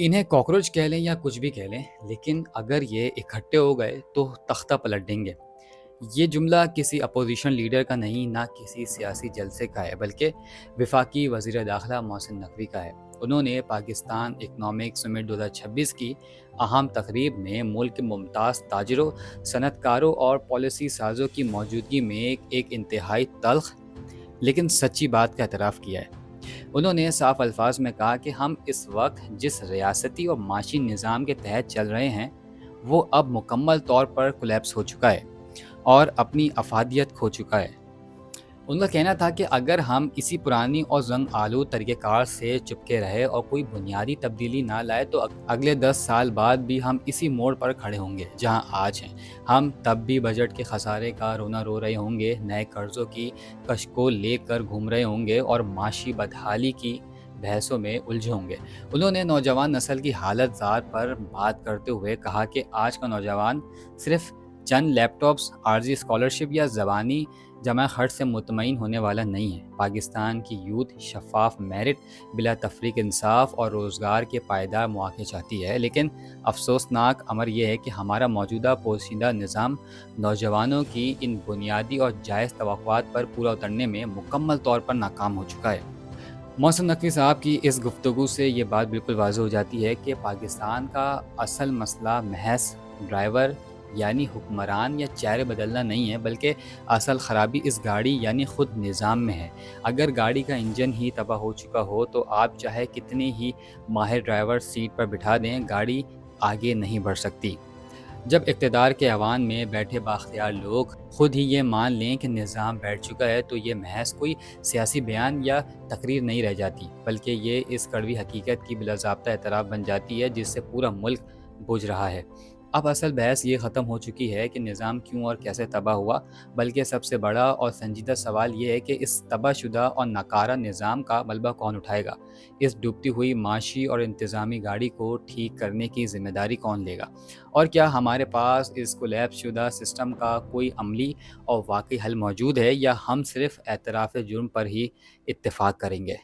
انہیں کاکروچ کہہ لیں یا کچھ بھی کہہ لیں، لیکن اگر یہ اکٹھے ہو گئے تو تختہ پلٹ دیں گے۔ یہ جملہ کسی اپوزیشن لیڈر کا نہیں، نہ کسی سیاسی جلسے کا ہے، بلکہ وفاقی وزیر داخلہ محسن نقوی کا ہے۔ انہوں نے پاکستان اکنامک سمٹ 2026 کی اہم تقریب میں ملک کے ممتاز تاجروں، صنعت کاروں اور پالیسی سازوں کی موجودگی میں ایک انتہائی تلخ لیکن سچی بات کا اعتراف کیا ہے۔ انہوں نے صاف الفاظ میں کہا کہ ہم اس وقت جس ریاستی اور معاشی نظام کے تحت چل رہے ہیں وہ اب مکمل طور پر کولیپس ہو چکا ہے اور اپنی افادیت کھو چکا ہے۔ ان کا کہنا تھا کہ اگر ہم اسی پرانی اور زنگ آلود طریقہ کار سے چپکے رہے اور کوئی بنیادی تبدیلی نہ لائے تو اگلے 10 سال بعد بھی ہم اسی موڑ پر کھڑے ہوں گے جہاں آج ہیں۔ ہم تب بھی بجٹ کے خسارے کا رونا رو رہے ہوں گے، نئے قرضوں کی کشکول لے کر گھوم رہے ہوں گے اور معاشی بدحالی کی بحثوں میں الجھے ہوں گے۔ انہوں نے نوجوان نسل کی حالت زار پر بات کرتے ہوئے کہا کہ آج کا نوجوان صرف چند لیپ ٹاپس، عارضی اسکالرشپ یا زبانی جمع خرچ سے مطمئن ہونے والا نہیں ہے۔ پاکستان کی یوتھ شفاف میرٹ، بلا تفریق انصاف اور روزگار کے پائیدار مواقع چاہتی ہے، لیکن افسوسناک امر یہ ہے کہ ہمارا موجودہ پوشیدہ نظام نوجوانوں کی ان بنیادی اور جائز توقعات پر پورا اترنے میں مکمل طور پر ناکام ہو چکا ہے۔ محسن نقوی صاحب کی اس گفتگو سے یہ بات بالکل واضح ہو جاتی ہے کہ پاکستان کا اصل مسئلہ محض ڈرائیور یعنی حکمران یا چہرے بدلنا نہیں ہے، بلکہ اصل خرابی اس گاڑی یعنی خود نظام میں ہے۔ اگر گاڑی کا انجن ہی تباہ ہو چکا ہو تو آپ چاہے کتنے ہی ماہر ڈرائیور سیٹ پر بٹھا دیں، گاڑی آگے نہیں بڑھ سکتی۔ جب اقتدار کے ایوان میں بیٹھے بااختیار لوگ خود ہی یہ مان لیں کہ نظام بیٹھ چکا ہے تو یہ محض کوئی سیاسی بیان یا تقریر نہیں رہ جاتی، بلکہ یہ اس کڑوی حقیقت کی بلا ضابطہ اعتراف بن جاتی ہے جس سے پورا ملک بوجھ رہا ہے۔ اب اصل بحث یہ ختم ہو چکی ہے کہ نظام کیوں اور کیسے تباہ ہوا، بلکہ سب سے بڑا اور سنجیدہ سوال یہ ہے کہ اس تباہ شدہ اور ناکارہ نظام کا ملبہ کون اٹھائے گا؟ اس ڈوبتی ہوئی معاشی اور انتظامی گاڑی کو ٹھیک کرنے کی ذمہ داری کون لے گا؟ اور کیا ہمارے پاس اس کولیپس شدہ سسٹم کا کوئی عملی اور واقعی حل موجود ہے، یا ہم صرف اعتراف جرم پر ہی اتفاق کریں گے؟